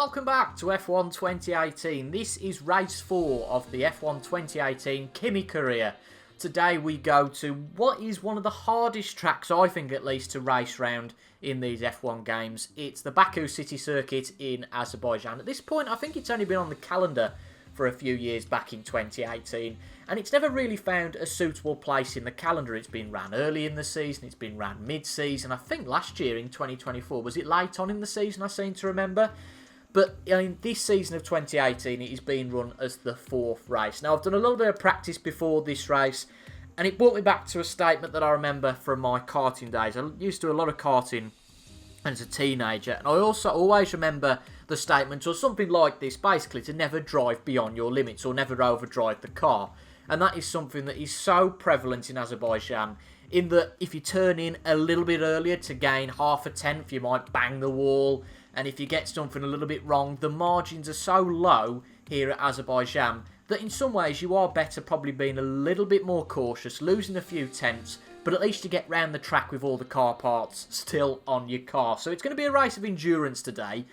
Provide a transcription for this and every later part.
Welcome back to F1 2018. This is race 4 of the F1 2018 Kimi Career. Today we go to what is one of the hardest tracks, I think at least, to race round in these F1 games. It's the Baku City Circuit in Azerbaijan. At this point, I think it's only been on the calendar for a few years back in 2018, and it's never really found a suitable place in the calendar. It's been ran early in the season, it's been ran mid-season. I think last year in 2024, was it late on in the season, I seem to remember? But in this season of 2018, it is being run as the 4th race. Now, I've done a little bit of practice before this race, and it brought me back to a statement that I remember from my karting days. I used to do a lot of karting as a teenager, and I also always remember the statement or something like this, basically to never drive beyond your limits or never overdrive the car. And that is something that is so prevalent in Azerbaijan, in that if you turn in a little bit earlier to gain half a tenth, you might bang the wall. And if you get something a little bit wrong, the margins are so low here at Azerbaijan that in some ways you are better probably being a little bit more cautious, losing a few tenths, but at least you get round the track with all the car parts still on your car. So it's going to be a race of endurance today.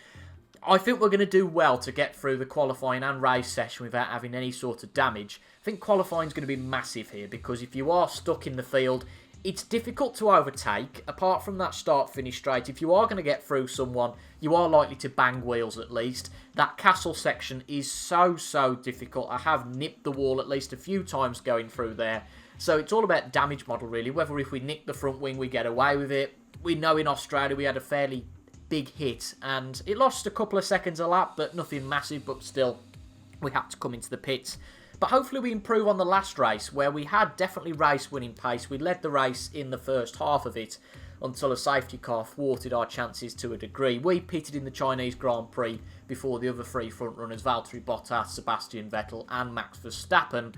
I think we're going to do well to get through the qualifying and race session without having any sort of damage. I think qualifying is going to be massive here, because if you are stuck in the field, it's difficult to overtake. Apart from that start-finish straight, if you are going to get through someone, you are likely to bang wheels at least. That castle section is so difficult. I have nipped the wall at least a few times going through there. So it's all about damage model really, whether if we nick the front wing we get away with it. We know in Australia we had a fairly big hit and it lost a couple of seconds a lap, but nothing massive, but still we had to come into the pits. But hopefully we improve on the last race, where we had definitely race-winning pace. We led the race in the first half of it until a safety car thwarted our chances to a degree. We pitted in the Chinese Grand Prix before the other 3 front-runners, Valtteri Bottas, Sebastian Vettel and Max Verstappen.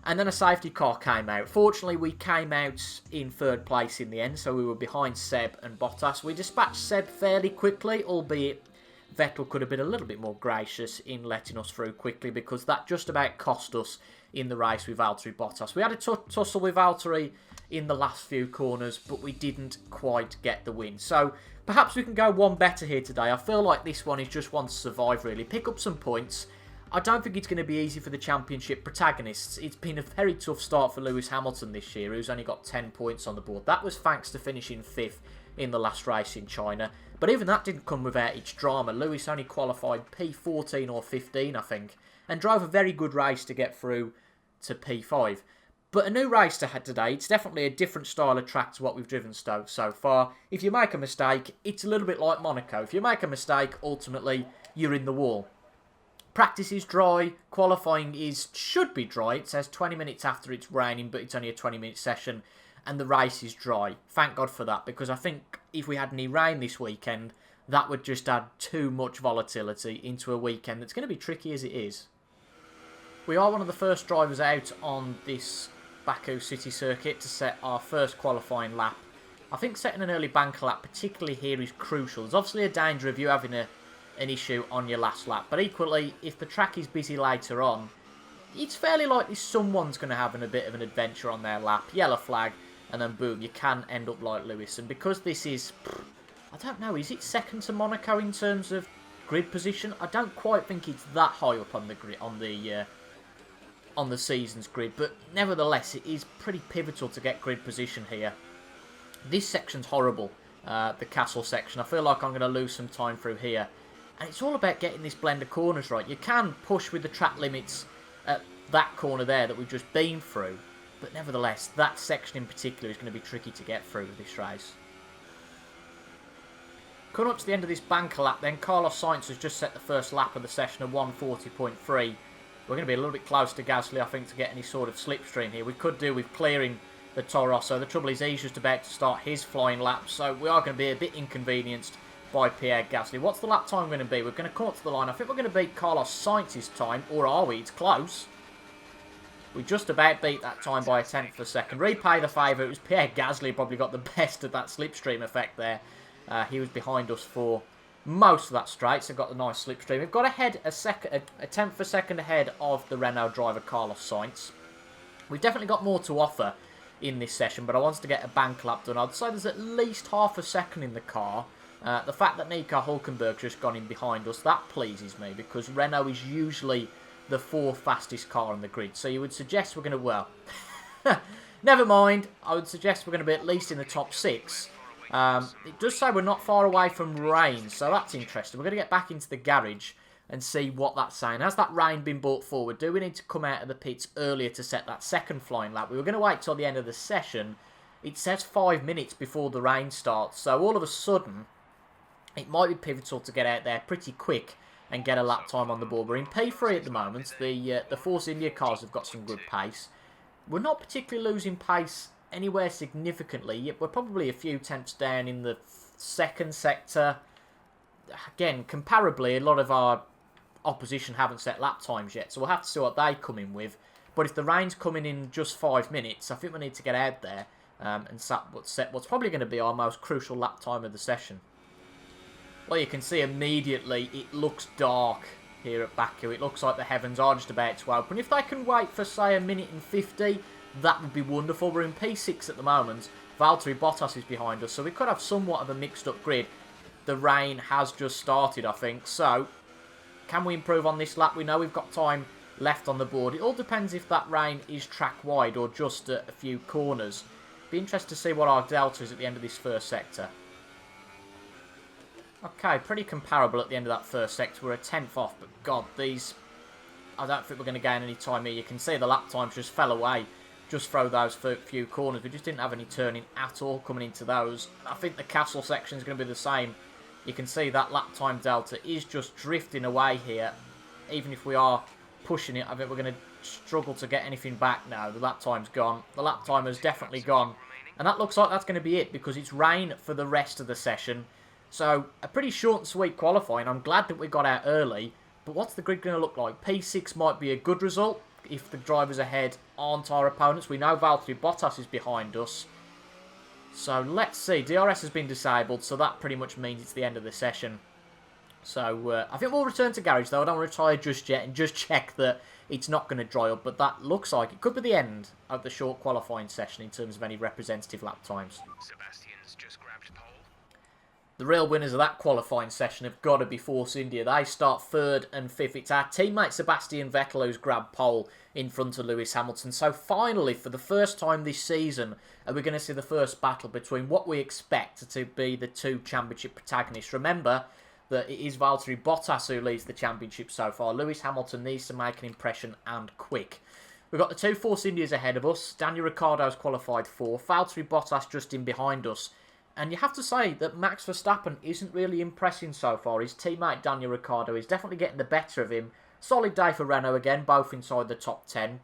And then a safety car came out. Fortunately, we came out in 3rd place in the end, so we were behind Seb and Bottas. We dispatched Seb fairly quickly, albeit Vettel could have been a little bit more gracious in letting us through quickly, because that just about cost us in the race with Valtteri Bottas. We had a tussle with Valtteri in the last few corners, but we didn't quite get the win. So perhaps we can go one better here today. I feel like this one is just one to survive really. Pick up some points. I don't think it's going to be easy for the championship protagonists. It's been a very tough start for Lewis Hamilton this year, who's only got 10 points on the board. That was thanks to finishing 5th in the last race in China. But even that didn't come without its drama. Lewis only qualified P14 or 15, I think, and drove a very good race to get through to P5. But a new race to head today. It's definitely a different style of track to what we've driven so far. If you make a mistake, it's a little bit like Monaco. If you make a mistake, ultimately, you're in the wall. Practice is dry. Qualifying should be dry. It says 20 minutes after it's raining, but it's only a 20-minute session. And the race is dry. Thank God for that, because I think if we had any rain this weekend, that would just add too much volatility into a weekend that's going to be tricky as it is. We are one of the first drivers out on this Baku City Circuit to set our first qualifying lap. I think setting an early banker lap, particularly here, is crucial. There's obviously a danger of you having an issue on your last lap, but equally, if the track is busy later on, it's fairly likely someone's going to have a bit of an adventure on their lap. Yellow flag. And then boom, you can end up like Lewis. And because this is, I don't know, is it second to Monaco in terms of grid position? I don't quite think it's that high up on the grid, on the season's grid, but nevertheless, it is pretty pivotal to get grid position here. This section's horrible, the castle section. I feel like I'm going to lose some time through here, and it's all about getting this blend of corners right. You can push with the track limits at that corner there that we've just been through. But nevertheless, that section in particular is going to be tricky to get through this race. Coming up to the end of this banker lap then, Carlos Sainz has just set the first lap of the session at 1:40.3. We're going to be a little bit close to Gasly, I think, to get any sort of slipstream here. We could do with clearing the Toro Rosso. The trouble is he's just about to start his flying lap, so we are going to be a bit inconvenienced by Pierre Gasly. What's the lap time going to be? We're going to come up to the line. I think we're going to beat Carlos Sainz's time, or are we? It's close. We just about beat that time by a tenth of a second. Repay the favour. It was Pierre Gasly probably got the best of that slipstream effect there. He was behind us for most of that straight, so got the nice slipstream. We've got ahead a tenth of a second ahead of the Renault driver Carlos Sainz. We've definitely got more to offer in this session, but I wanted to get a bank lap done. I'd say there's at least half a second in the car The fact that Nico Hulkenberg's just gone in behind us, that pleases me, because Renault is usually the fourth fastest car on the grid. So you would suggest we're going to, well, never mind. I would suggest we're going to be at least in the top 6. It does say we're not far away from rain, so that's interesting. We're going to get back into the garage and see what that's saying. Has that rain been brought forward? Do we need to come out of the pits earlier to set that second flying lap? We were going to wait till the end of the session. It says 5 minutes before the rain starts, so all of a sudden, it might be pivotal to get out there pretty quick and get a lap time on the board. We're in P3 at the moment. The Force India cars have got some good pace. We're not particularly losing pace anywhere significantly, yet we're probably a few tenths down in the second sector. Again, comparably, a lot of our opposition haven't set lap times yet, so we'll have to see what they come in with. But if the rain's coming in just 5 minutes, I think we need to get out there and set what's probably going to be our most crucial lap time of the session. Well, you can see immediately it looks dark here at Baku. It looks like the heavens are just about to open. If they can wait for, say, 1:50, that would be wonderful. We're in P6 at the moment. Valtteri Bottas is behind us, so we could have somewhat of a mixed-up grid. The rain has just started, I think, so can we improve on this lap? We know we've got time left on the board. It all depends if that rain is track-wide or just a few corners. Be interested to see what our delta is at the end of this first sector. Okay, pretty comparable at the end of that first sector. We're a tenth off, but God, these... I don't think we're going to gain any time here. You can see the lap times just fell away just through those few corners. We just didn't have any turning at all coming into those. I think the castle section is going to be the same. You can see that lap time delta is just drifting away here. Even if we are pushing it, I think we're going to struggle to get anything back now. The lap time's gone. The lap timer's definitely gone. And that looks like that's going to be it, because it's rain for the rest of the session. So, a pretty short and sweet qualifying. I'm glad that we got out early. But what's the grid going to look like? P6 might be a good result if the drivers ahead aren't our opponents. We know Valtteri Bottas is behind us. So, let's see. DRS has been disabled, so that pretty much means it's the end of the session. So, I think we'll return to garage, though. I don't want to retire just yet and just check that it's not going to dry up. But that looks like it could be the end of the short qualifying session in terms of any representative lap times. Sebastian's just grabbed pole. The real winners of that qualifying session have got to be Force India. They start 3rd and 5th. It's our teammate Sebastian Vettel who's grabbed pole in front of Lewis Hamilton. So finally, for the first time this season, are we going to see the first battle between what we expect to be the two championship protagonists. Remember that it is Valtteri Bottas who leads the championship so far. Lewis Hamilton needs to make an impression, and quick. We've got the two Force Indias ahead of us. Daniel Ricciardo's qualified 4th. Valtteri Bottas just in behind us. And you have to say that Max Verstappen isn't really impressing so far. His teammate Daniel Ricciardo is definitely getting the better of him. Solid day for Renault again, both inside the top 10.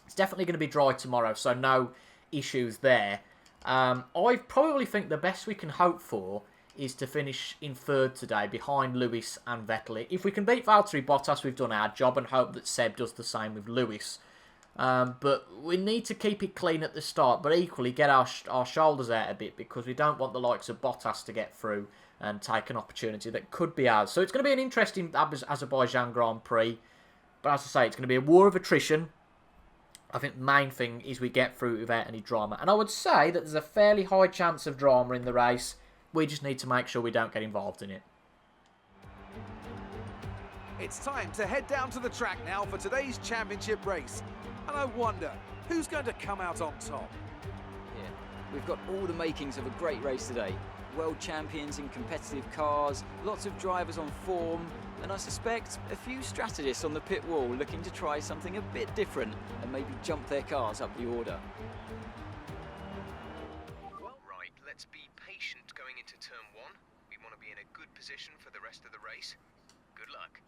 It's definitely going to be dry tomorrow, so no issues there. I probably think the best we can hope for is to finish in 3rd today, behind Lewis and Vettel. If we can beat Valtteri Bottas, we've done our job, and hope that Seb does the same with Lewis. But we need to keep it clean at the start, but equally get our shoulders out a bit, because we don't want the likes of Bottas to get through and take an opportunity that could be ours. So it's going to be an interesting Azerbaijan Grand Prix. But as I say, it's going to be a war of attrition. I think the main thing is we get through without any drama. And I would say that there's a fairly high chance of drama in the race. We just need to make sure we don't get involved in it. It's time to head down to the track now for today's championship race. And I wonder, who's going to come out on top? Yeah, we've got all the makings of a great race today. World champions in competitive cars, lots of drivers on form, and I suspect a few strategists on the pit wall looking to try something a bit different and maybe jump their cars up the order. Well, right, let's be patient going into turn 1. We want to be in a good position for the rest of the race. Good luck.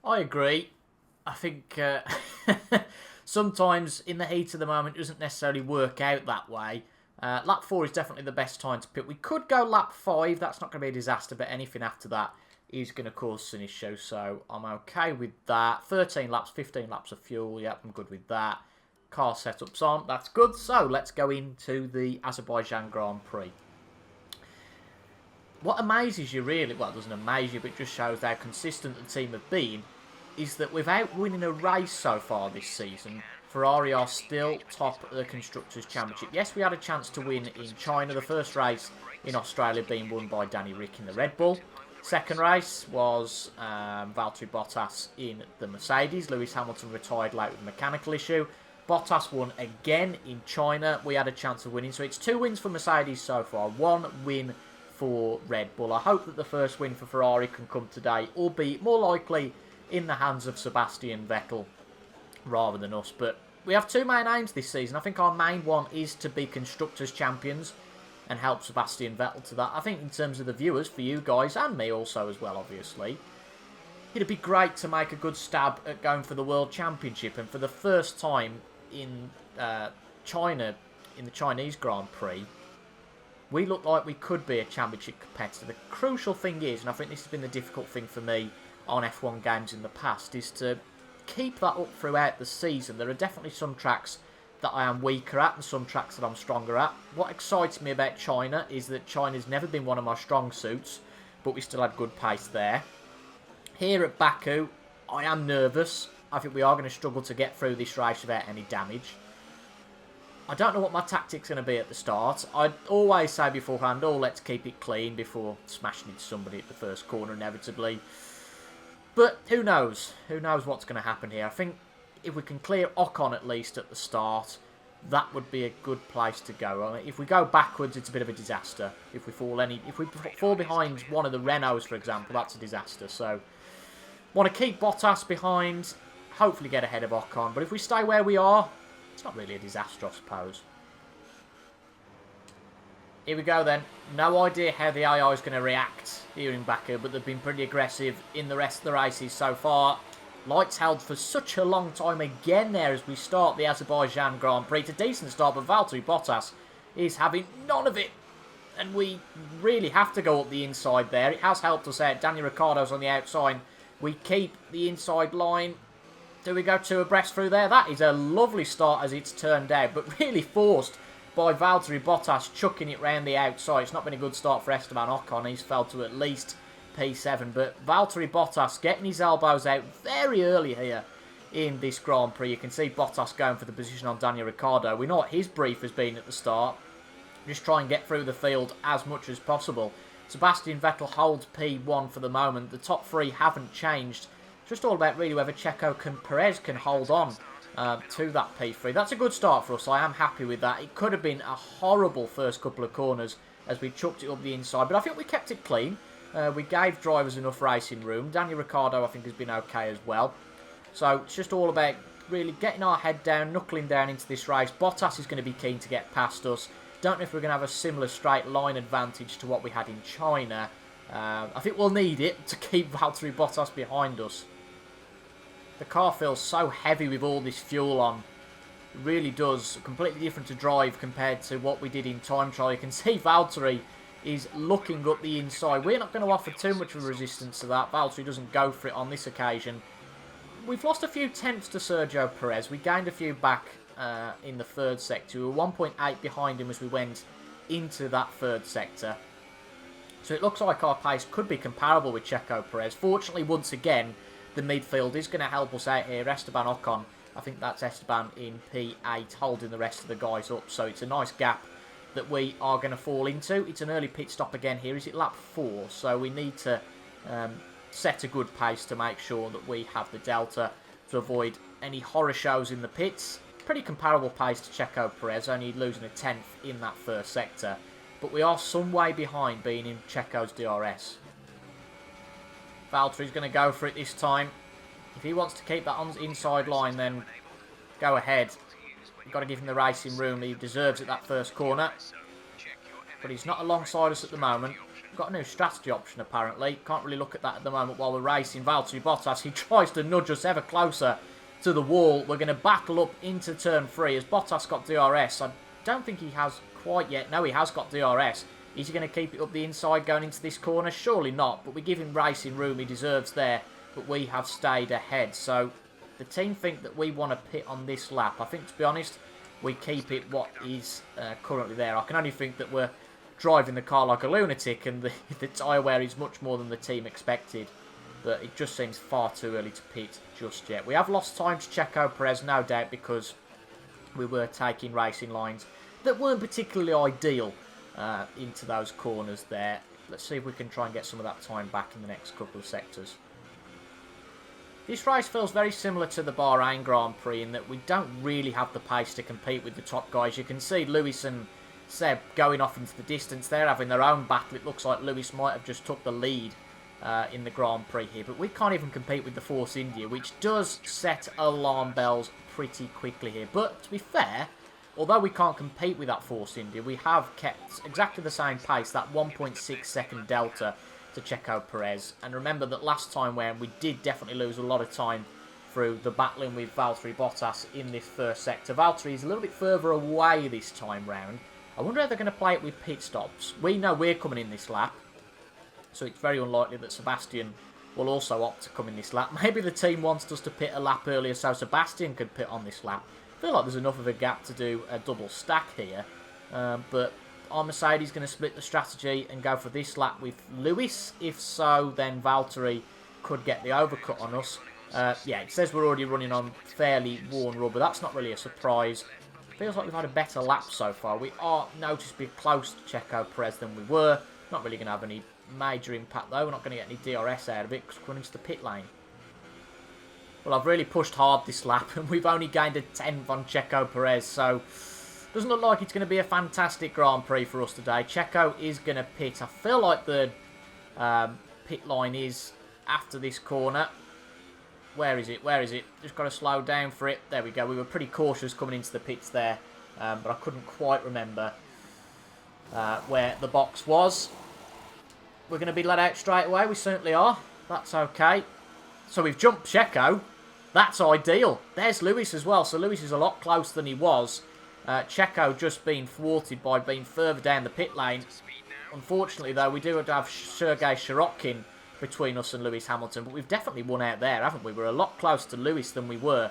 I agree. I think sometimes in the heat of the moment it doesn't necessarily work out that way. Lap 4 is definitely the best time to pit. We could go lap 5. That's not going to be a disaster, but anything after that is going to cause an issue. So I'm okay with that. 13 laps, 15 laps of fuel. Yep, I'm good with that. Car setups on. That's good. So let's go into the Azerbaijan Grand Prix. What amazes you really, well, it doesn't amaze you, but it just shows how consistent the team have been, is that without winning a race so far this season, Ferrari are still top of the Constructors' Championship. Yes, we had a chance to win in China. The first race in Australia being won by Danny Rick in the Red Bull. Second race was Valtteri Bottas in the Mercedes. Lewis Hamilton retired late with a mechanical issue. Bottas won again in China. We had a chance of winning. So it's 2 wins for Mercedes so far. 1 win for Red Bull. I hope that the first win for Ferrari can come today, albeit more likely in the hands of Sebastian Vettel rather than us. But we have 2 main aims this season. I think our main one is to be Constructors' Champions and help Sebastian Vettel to that. I think in terms of the viewers, for you guys, and me also as well, obviously, it'd be great to make a good stab at going for the World Championship. And for the first time in China, in the Chinese Grand Prix, we look like we could be a championship competitor. The crucial thing is, and I think this has been the difficult thing for me on F1 games in the past, is to keep that up throughout the season. There are definitely some tracks that I am weaker at and some tracks that I'm stronger at. What excites me about China is that China's never been one of my strong suits, but we still had good pace there. Here at Baku, I am nervous. I think we are going to struggle to get through this race without any damage. I don't know what my tactic's going to be at the start. I'd always say beforehand, oh, let's keep it clean before smashing into somebody at the first corner inevitably. But who knows? Who knows what's going to happen here? I think if we can clear Ocon at least at the start, that would be a good place to go. I mean, if we go backwards, it's a bit of a disaster. If we fall behind one of the Renaults, for example, that's a disaster. So, want to keep Bottas behind, hopefully get ahead of Ocon. But if we stay where we are, it's not really a disaster, I suppose. Here we go then. No idea how the AI is going to react here in Baku, but they've been pretty aggressive in the rest of the races so far. Lights held for such a long time again there as we start the Azerbaijan Grand Prix. It's a decent start, but Valtteri Bottas is having none of it. And we really have to go up the inside there. It has helped us out. Daniel Ricciardo's on the outside. We keep the inside line. Do we go 2 abreast through there? That is a lovely start as it's turned out, but really forced by Valtteri Bottas chucking it round the outside. It's not been a good start for Esteban Ocon. He's fell to at least P7, but Valtteri Bottas getting his elbows out very early here in this Grand Prix. You can see Bottas going for the position on Daniel Ricciardo. We know what his brief has been at the start. Just try and get through the field as much as possible. Sebastian Vettel holds P1 for the moment. The top 3 haven't changed. It's just all about really whether Perez can hold on to that P3. That's a good start for us. I am happy with that. It could have been a horrible first couple of corners as we chucked it up the inside, but I think we kept it clean. We gave drivers enough racing room. Daniel Ricciardo, I think, has been okay as well. So it's just all about really getting our head down, knuckling down into this race. Bottas is going to be keen to get past us. Don't know if we're going to have a similar straight line advantage to what we had in China. I think we'll need it to keep Valtteri Bottas behind us. The car feels so heavy with all this fuel on. It really does. Completely different to drive compared to what we did in time trial. You can see Valtteri is looking up the inside. We're not going to offer too much of a resistance to that. Valtteri doesn't go for it on this occasion. We've lost a few tenths to Sergio Perez. We gained a few back in the third sector. We were 1.8 behind him as we went into that third sector. So it looks like our pace could be comparable with Checo Perez. Fortunately, once again, the midfield is going to help us out here. Esteban Ocon, I think that's Esteban in P8, holding the rest of the guys up. So it's a nice gap that we are going to fall into. It's an early pit stop again here. Is it lap 4? So we need to set a good pace to make sure that we have the delta to avoid any horror shows in the pits. Pretty comparable pace to Checo Perez, only losing a tenth in that first sector. But we are some way behind being in Checo's DRS. Valtteri's going to go for it this time. If he wants to keep that on the inside line, then go ahead. We've got to give him the racing room he deserves at that first corner. But he's not alongside us at the moment. We've got a new strategy option apparently. Can't really look at that at the moment while we're racing. Valtteri Bottas, he tries to nudge us ever closer to the wall. We're going to battle up into turn 3 as Bottas got DRS. I don't think he has quite yet. No, he has got DRS. Is he going to keep it up the inside going into this corner? Surely not, but we give him racing room he deserves there. But we have stayed ahead. So the team think that we want to pit on this lap. I think, to be honest, we keep it what is currently there. I can only think that we're driving the car like a lunatic and the tyre wear is much more than the team expected. but it just seems far too early to pit just yet. We have lost time to Checo Perez, no doubt, because we were taking racing lines that weren't particularly ideal into those corners there. Let's see if we can try and get some of that time back in the next couple of sectors. This race feels very similar to the Bahrain Grand Prix in that we don't really have the pace to compete with the top guys. You can see Lewis and Seb going off into the distance. They're having their own battle. It looks like Lewis might have just took the lead in the Grand Prix here. But we can't even compete with the Force India, which does set alarm bells pretty quickly here. But to be fair, although we can't compete with that Force India, we have kept exactly the same pace, that 1.6 second delta to Checo Perez. And remember that last time when we did definitely lose a lot of time through the battling with Valtteri Bottas in this first sector. Valtteri is a little bit further away this time round. I wonder how they're going to play it with pit stops. We know we're coming in this lap, so it's very unlikely that Sebastian will also opt to come in this lap. Maybe the team wants us to pit a lap earlier so Sebastian could pit on this lap. I feel like there's enough of a gap to do a double stack here, but are Mercedes going to split the strategy and go for this lap with Lewis? If so, then Valtteri could get the overcut on us. Yeah, it says we're already running on fairly worn rubber. That's not really a surprise. Feels like we've had a better lap so far. We are noticeably close to Checo Perez than we were. Not really going to have any major impact though. We're not going to get any DRS out of it because we're running to the pit lane. Well, I've really pushed hard this lap and we've only gained a 10th on Checo Perez, so doesn't look like it's going to be a fantastic Grand Prix for us today. Checo is going to pit. I feel like the pit line is after this corner. Where is it? Where is it? Just got to slow down for it. There we go. We were pretty cautious coming into the pits there, but I couldn't quite remember where the box was. We're going to be let out straight away. We certainly are. That's okay. So we've jumped Checo. That's ideal. There's Lewis as well. So Lewis is a lot closer than he was. Checo just being thwarted by being further down the pit lane. Unfortunately, though, we do have Sergei Sirotkin between us and Lewis Hamilton, but we've definitely won out there, haven't we? We're a lot closer to Lewis than we were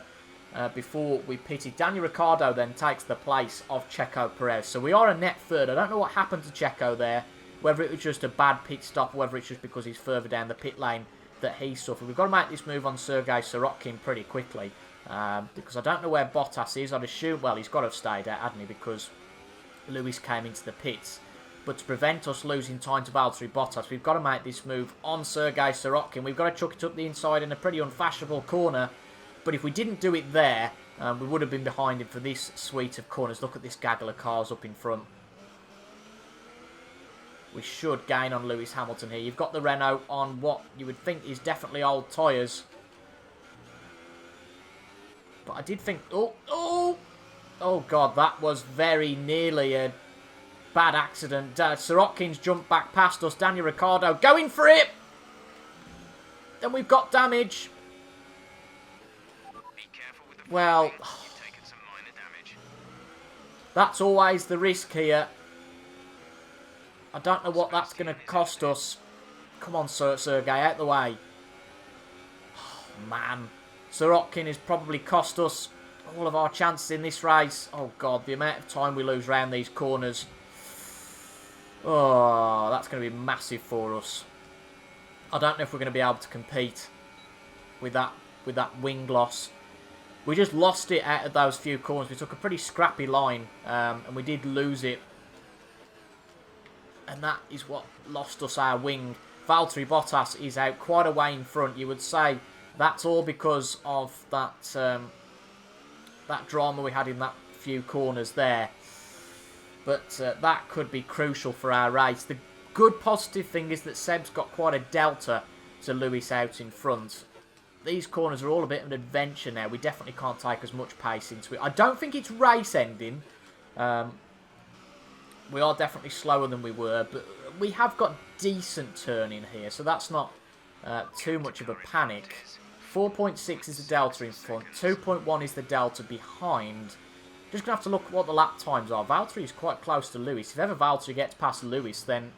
before we pitted. Daniel Ricciardo then takes the place of Checo Perez. So we are a net third. I don't know what happened to Checo there, whether it was just a bad pit stop, whether it's just because he's further down the pit lane that he suffered. We've got to make this move on Sergei Sirotkin pretty quickly. Because I don't know where Bottas is. I'd assume, well, he's got to have stayed out, hadn't he? Because Lewis came into the pits. But to prevent us losing time to Valtteri Bottas, we've got to make this move on Sergei Sirotkin. We've got to chuck it up the inside in a pretty unfashionable corner. But if we didn't do it there, we would have been behind him for this suite of corners. Look at this gaggle of cars up in front. We should gain on Lewis Hamilton here. You've got the Renault on what you would think is definitely old tyres. But I did think... Oh, God, that was very nearly a bad accident. Sirotkin's jumped back past us. Daniel Ricciardo going for it. Then we've got damage. Well, that's always the risk here. I don't know what that's going to cost us. Come on, Sergei, out the way. Oh, man. Sirotkin has probably cost us all of our chances in this race. Oh, God, the amount of time we lose around these corners. Oh, that's going to be massive for us. I don't know if we're going to be able to compete with that wing loss. We just lost it out of those few corners. We took a pretty scrappy line, and we did lose it. And that is what lost us our wing. Valtteri Bottas is out quite a way in front. You would say that's all because of that that drama we had in that few corners there. But that could be crucial for our race. The good positive thing is that Seb's got quite a delta to Lewis out in front. These corners are all a bit of an adventure now. We definitely can't take as much pace into it. I don't think it's race ending. We are definitely slower than we were, but we have got decent turning here, so that's not too much of a panic. 4.6 is the delta in front, 2.1 is the delta behind. Just going to have to look at what the lap times are. Valtteri is quite close to Lewis. If ever Valtteri gets past Lewis, then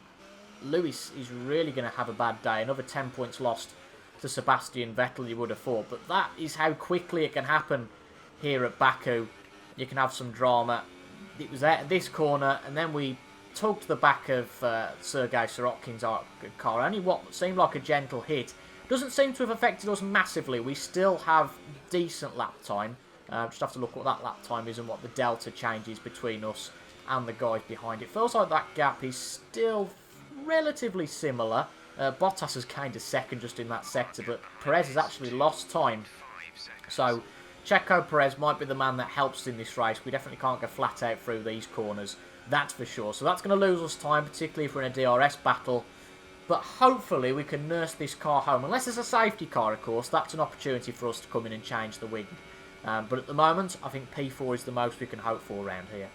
Lewis is really going to have a bad day. Another 10 points lost to Sebastian Vettel, you would have thought. But that is how quickly it can happen here at Baku. You can have some drama. It was at this corner, and then we tugged the back of Sergei Sirotkin's car. Only what seemed like a gentle hit, Doesn't seem to have affected us massively. We still have decent lap time. Just have to look what that lap time is and what the delta changes between us and the guys behind. It feels like that gap is still relatively similar. Bottas has gained a second just in that sector, but Perez has actually lost time. So Checo Perez might be the man that helps in this race. We definitely can't go flat out through these corners, that's for sure. So that's going to lose us time, particularly if we're in a DRS battle. But hopefully we can nurse this car home. Unless it's a safety car, of course, that's an opportunity for us to come in and change the wing. But at the moment, I think P4 is the most we can hope for around here.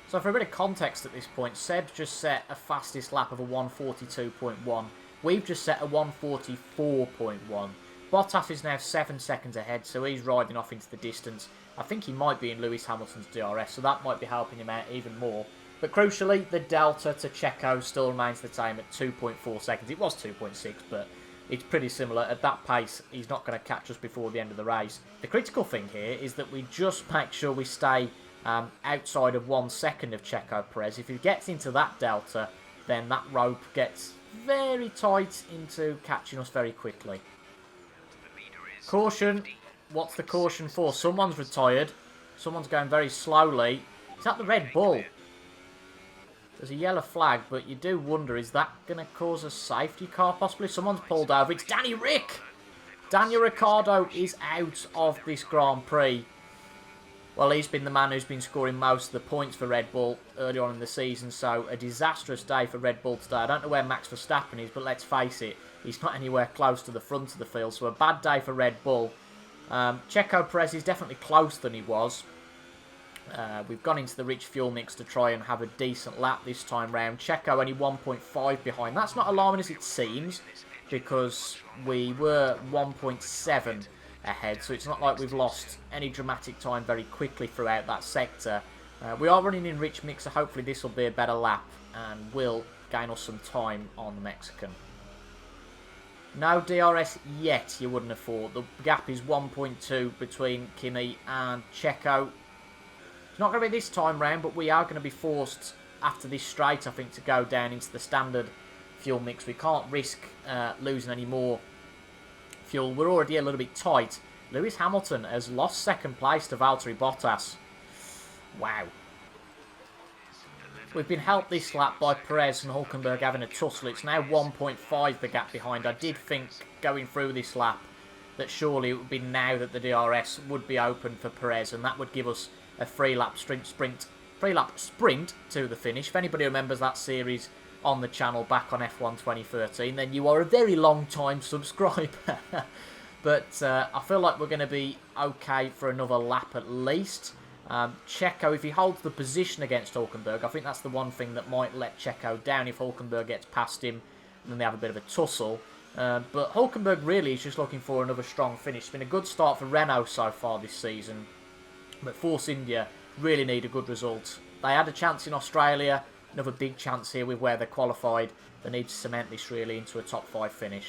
So for a bit of context at this point, Seb's just set a fastest lap of a 1:42.1. We've just set a 1:44.1. Bottas is now 7 seconds ahead, so he's riding off into the distance. I think he might be in Lewis Hamilton's DRS, so that might be helping him out even more. But crucially, the delta to Checo still remains the same at 2.4 seconds. It was 2.6, but it's pretty similar. At that pace, he's not going to catch us before the end of the race. The critical thing here is that we just make sure we stay outside of 1 second of Checo Perez. If he gets into that delta, then that rope gets very tight into catching us very quickly. Caution. What's the caution for? Someone's retired. Someone's going very slowly. Is that the Red Bull? There's a yellow flag, but you do wonder, is that going to cause a safety car possibly? Someone's pulled over. It's Danny Rick! Daniel Ricciardo is out of this Grand Prix. Well, he's been the man who's been scoring most of the points for Red Bull early on in the season, so a disastrous day for Red Bull today. I don't know where Max Verstappen is, but let's face it, he's not anywhere close to the front of the field, so a bad day for Red Bull. Checo Perez is definitely closer than he was. We've gone into the rich fuel mix to try and have a decent lap this time round. Checo only 1.5 behind. That's not alarming as it seems, because we were 1.7 ahead, so it's not like we've lost any dramatic time very quickly throughout that sector. We are running in rich mix, so hopefully this will be a better lap and will gain us some time on the Mexican. No DRS yet, you wouldn't have thought. The gap is 1.2 between Kimi and Checo. It's not going to be this time round, but we are going to be forced after this straight, I think, to go down into the standard fuel mix. We can't risk losing any more fuel. We're already a little bit tight. Lewis Hamilton has lost second place to Valtteri Bottas. Wow. We've been helped this lap by Perez and Hülkenberg having a tussle. It's now 1.5 the gap behind. I did think going through this lap that surely it would be now that the DRS would be open for Perez, and that would give us a three-lap sprint to the finish. If anybody remembers that series on the channel back on F1 2013, then you are a very long time subscriber. But I feel like we're going to be okay for another lap at least. Checo, if he holds the position against Hülkenberg, I think that's the one thing that might let Checo down if Hülkenberg gets past him and then they have a bit of a tussle. But Hülkenberg really is just looking for another strong finish. It's been a good start for Renault so far this season, but Force India really need a good result. They had a chance in Australia, another big chance here with where they qualified. They need to cement this really into a top 5 finish.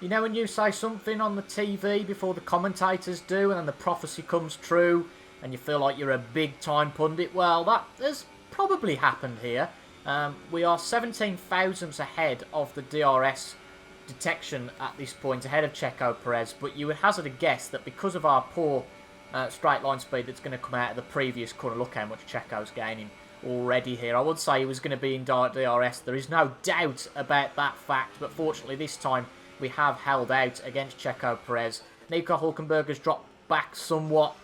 You know when you say something on the TV before the commentators do and then the prophecy comes true and you feel like you're a big time pundit? Well, that has probably happened here. We are 17 thousandths ahead of the DRS detection at this point, ahead of Checo Perez, but you would hazard a guess that because of our poor straight line speed that's going to come out of the previous corner, look how much Checo's gaining already here. I would say he was going to be in DRS. There is no doubt about that fact, but fortunately this time we have held out against Checo Perez. Nico Hülkenberg has dropped back somewhat.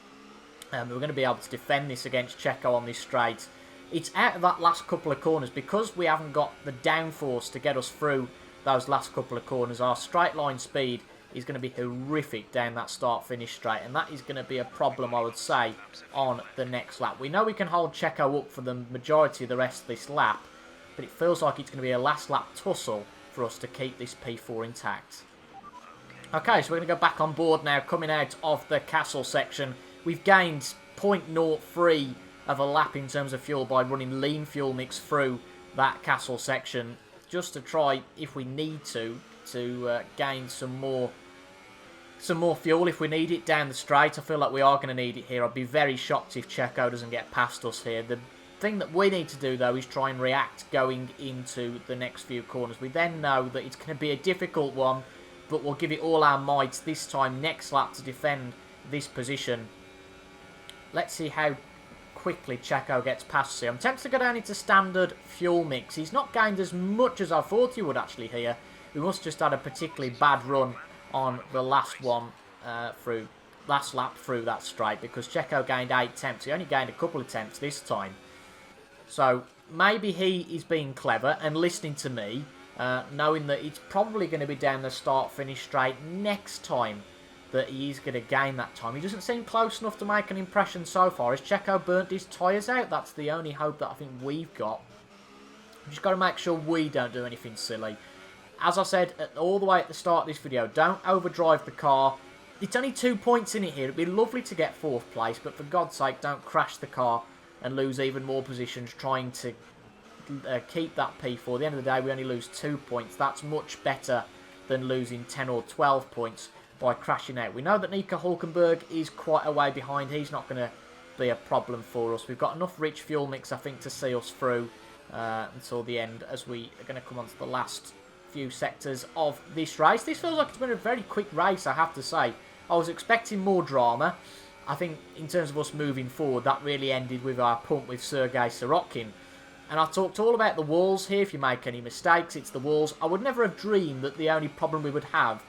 We're going to be able to defend this against Checo on this straight. It's out of that last couple of corners. Because we haven't got the downforce to get us through those last couple of corners, our straight line speed is going to be horrific down that start-finish straight. And that is going to be a problem, I would say, on the next lap. We know we can hold Checo up for the majority of the rest of this lap, but it feels like it's going to be a last lap tussle for us to keep this P4 intact. Okay, so we're going to go back on board now, coming out of the castle section. We've gained 0.03 of a lap in terms of fuel by running lean fuel mix through that castle section, just to try, if we need to gain some more fuel if we need it down the straight. I feel like we are going to need it here. I'd be very shocked if Checo doesn't get past us here. The thing that we need to do, though, is try and react going into the next few corners. We then know that it's going to be a difficult one, but we'll give it all our might this time next lap to defend this position. Let's see how quickly Checo gets past here. I'm tempted to go down into standard fuel mix. He's not gained as much as I thought he would actually here. We must just had a particularly bad run on the last one last lap through that straight, because Checo gained 8 tenths. He only gained a couple of tenths this time. So maybe he is being clever and listening to me, knowing that it's probably going to be down the start-finish straight next time that he is going to gain that time. He doesn't seem close enough to make an impression so far. Has Checo burnt his tyres out? That's the only hope that I think we've got. We've just got to make sure we don't do anything silly. As I said all the way at the start of this video, don't overdrive the car. It's only 2 points in it here. It'd be lovely to get 4th place, but for God's sake, don't crash the car and lose even more positions trying to keep that P4. At the end of the day, we only lose 2 points. That's much better than losing 10 or 12 points by crashing out. We know that Nico Hülkenberg is quite a way behind. He's not going to be a problem for us. We've got enough rich fuel mix, I think, to see us through until the end, as we are going to come on to the last few sectors of this race. This feels like it's been a very quick race, I have to say. I was expecting more drama. I think in terms of us moving forward, that really ended with our punt with Sergei Sorokin. And I talked all about the walls here. If you make any mistakes, it's the walls. I would never have dreamed that the only problem we would have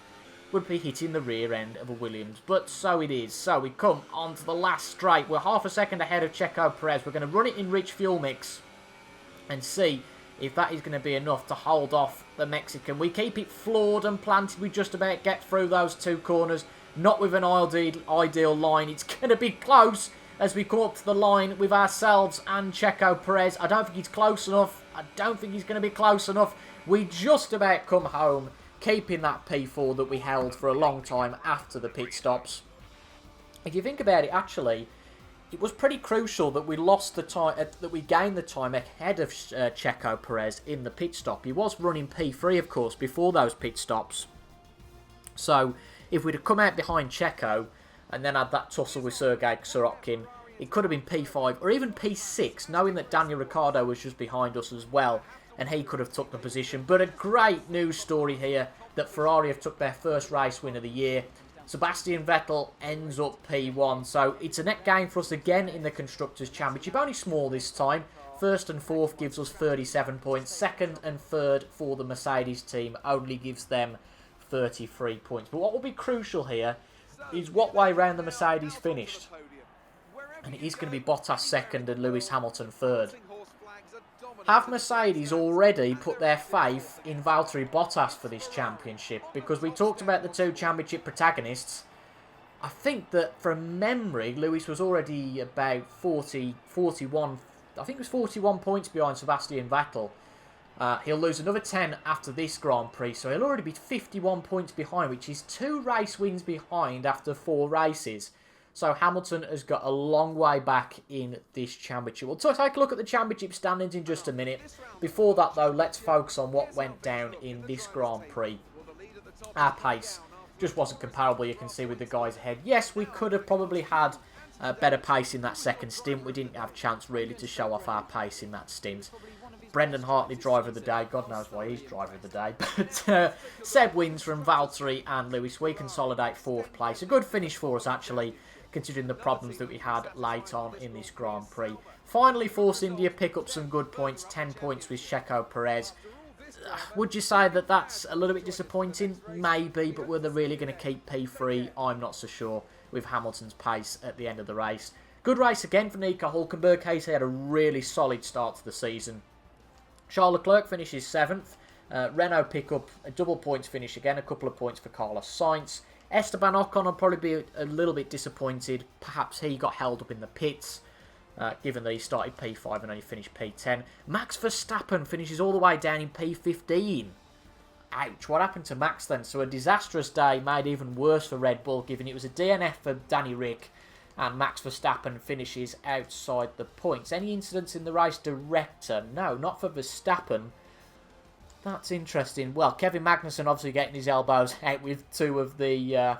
would be hitting the rear end of a Williams, but so it is. So we come on to the last straight. We're half a second ahead of Checo Perez. We're going to run it in rich fuel mix and see if that is going to be enough to hold off the Mexican. We keep it floored and planted. We just about get through those 2 corners. Not with an ideal line. It's going to be close as we come up to the line with ourselves and Checo Perez. I don't think he's close enough. I don't think he's going to be close enough. We just about come home, keeping that P4 that we held for a long time after the pit stops. If you think about it, actually, it was pretty crucial that we lost the time, that we gained the time ahead of Checo Perez in the pit stop. He was running P3, of course, before those pit stops. So if we'd have come out behind Checo and then had that tussle with Sergei Sorokin, it could have been P5 or even P6, knowing that Daniel Ricciardo was just behind us as well, and he could have took the position. But a great news story here that Ferrari have took their first race win of the year. Sebastian Vettel ends up P1, so it's a net gain for us again in the Constructors' Championship, only small this time. 1st and 4th gives us 37 points, 2nd and 3rd for the Mercedes team only gives them 33 points. But what will be crucial here is what way round the Mercedes finished. And it is going to be Bottas 2nd and Lewis Hamilton 3rd. Have Mercedes already put their faith in Valtteri Bottas for this championship? Because we talked about the 2 championship protagonists. I think that from memory, Lewis was already about 41, I think it was 41 points behind Sebastian Vettel. He'll lose another 10 after this Grand Prix, so he'll already be 51 points behind, which is 2 race wins behind after 4 races. So Hamilton has got a long way back in this championship. We'll take a look at the championship standings in just a minute. Before that, though, let's focus on what went down in this Grand Prix. Our pace just wasn't comparable, you can see, with the guys ahead. Yes, we could have probably had better pace in that second stint. We didn't have a chance, really, to show off our pace in that stint. Brendan Hartley, driver of the day. God knows why he's driver of the day. But Seb wins from Valtteri and Lewis. We consolidate 4th place. A good finish for us, actually, considering the problems that we had late on in this Grand Prix. Finally, Force India pick up some good points. 10 points with Checo Perez. Would you say that that's a little bit disappointing? Maybe, but were they really going to keep P3? I'm not so sure with Hamilton's pace at the end of the race. Good race again for Nico Hülkenberg. He had a really solid start to the season. Charles Leclerc finishes 7th. Renault pick up a double points finish again, a couple of points for Carlos Sainz. Esteban Ocon will probably be a little bit disappointed. Perhaps he got held up in the pits, given that he started P5 and only finished P10. Max Verstappen finishes all the way down in P15. Ouch, what happened to Max then? So a disastrous day made even worse for Red Bull, given it was a DNF for Danny Rick, and Max Verstappen finishes outside the points. Any incidents in the race director? No, not for Verstappen. That's interesting. Well, Kevin Magnussen obviously getting his elbows out with 2 of the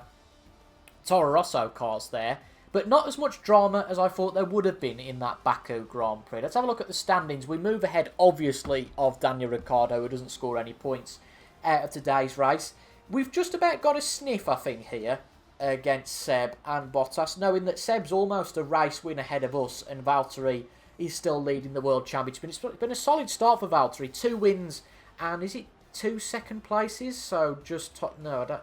Toro Rosso cars there. but not as much drama as I thought there would have been in that Baku Grand Prix. Let's have a look at the standings. We move ahead, obviously, of Daniel Ricciardo, who doesn't score any points out of today's race. We've just about got a sniff, I think, here against Seb and Bottas, knowing that Seb's almost a race win ahead of us and Valtteri is still leading the World Championship. It's been a solid start for Valtteri. 2 wins and is it 2 second places? So just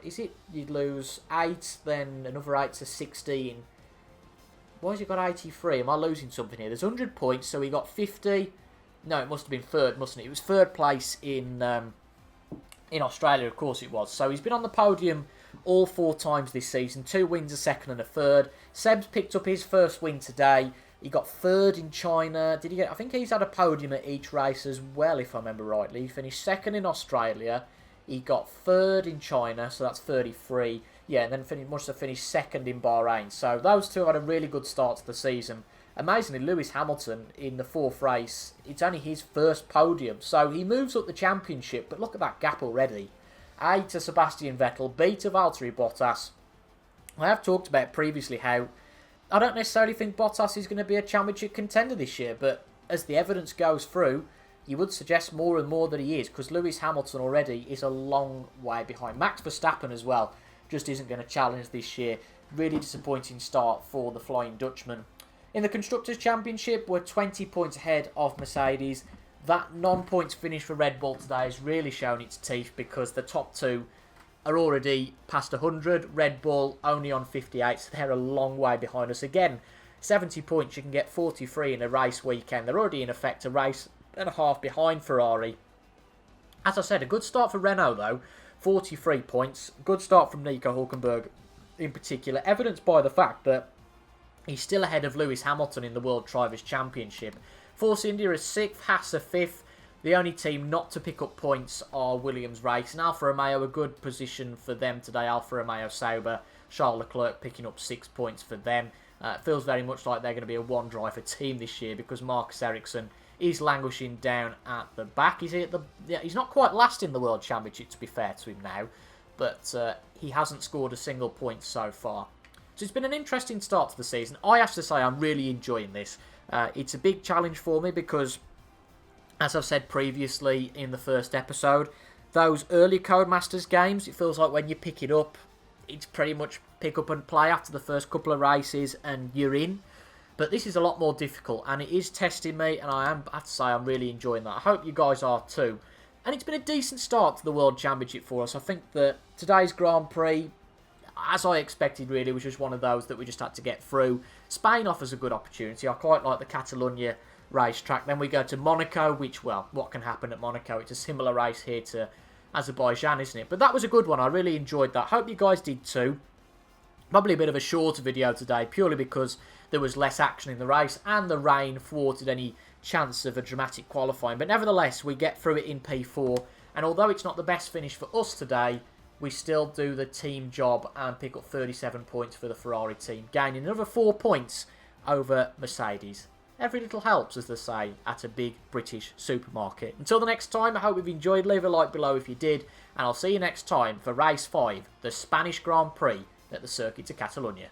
is it you'd lose 8, then another 8 to 16. Why has he got 83? Am I losing something here? There's 100 points, so he got 50. No, it must have been third, mustn't it? It was third place in Australia, of course it was. So he's been on the podium all 4 times this season. 2 wins, a second and a third. Seb's picked up his first win today. He got third in China. Did he get? I think he's had a podium at each race as well, if I remember rightly. He finished second in Australia. He got third in China, so that's 33. Yeah, and then must have finished second in Bahrain. So those two had a really good start to the season. Amazingly, Lewis Hamilton in the 4th race, it's only his first podium. So he moves up the championship, but look at that gap already. A to Sebastian Vettel, B to Valtteri Bottas. I have talked about previously how I don't necessarily think Bottas is going to be a championship contender this year, but as the evidence goes through, you would suggest more and more that he is, because Lewis Hamilton already is a long way behind. Max Verstappen as well just isn't going to challenge this year. Really disappointing start for the Flying Dutchman. In the Constructors' Championship, we're 20 points ahead of Mercedes. That non-points finish for Red Bull today has really shown its teeth because the top 2 are already past 100. Red Bull only on 58, so they're a long way behind us. Again, 70 points, you can get 43 in a race weekend. They're already in effect a race and a half behind Ferrari. As I said, a good start for Renault though. 43 points. Good start from Nico Hulkenberg in particular, evidenced by the fact that he's still ahead of Lewis Hamilton in the World Drivers' Championship. Force India is 6th, Haas are 5th. The only team not to pick up points are Williams Race and Alfa Romeo, a good position for them today. Alfa Romeo Sauber, Charles Leclerc picking up 6 points for them. It feels very much like they're going to be a one-driver team this year because Marcus Ericsson is languishing down at the back. He's not quite last in the World Championship, to be fair to him now, but he hasn't scored a single point so far. So it's been an interesting start to the season. I have to say I'm really enjoying this. It's a big challenge for me because, as I've said previously in the first episode, those early Codemasters games, it feels like when you pick it up, it's pretty much pick up and play after the first couple of races and you're in. But this is a lot more difficult and it is testing me, and I have to say I'm really enjoying that. I hope you guys are too. And it's been a decent start to the World Championship for us. I think that today's Grand Prix, as I expected really, was just one of those that we just had to get through. Spain offers a good opportunity. I quite like the Catalonia racetrack. Then we go to Monaco, which, well, what can happen at Monaco? It's a similar race here to Azerbaijan, isn't it? But that was a good one. I really enjoyed that. Hope you guys did too. Probably a bit of a shorter video today, purely because there was less action in the race and the rain thwarted any chance of a dramatic qualifying. But nevertheless, we get through it in P4. And although it's not the best finish for us today, we still do the team job and pick up 37 points for the Ferrari team, gaining another 4 points over Mercedes. Every little helps, as they say, at a big British supermarket. Until the next time, I hope you've enjoyed. Leave a like below if you did. And I'll see you next time for Race 5, the Spanish Grand Prix at the Circuit of Catalonia.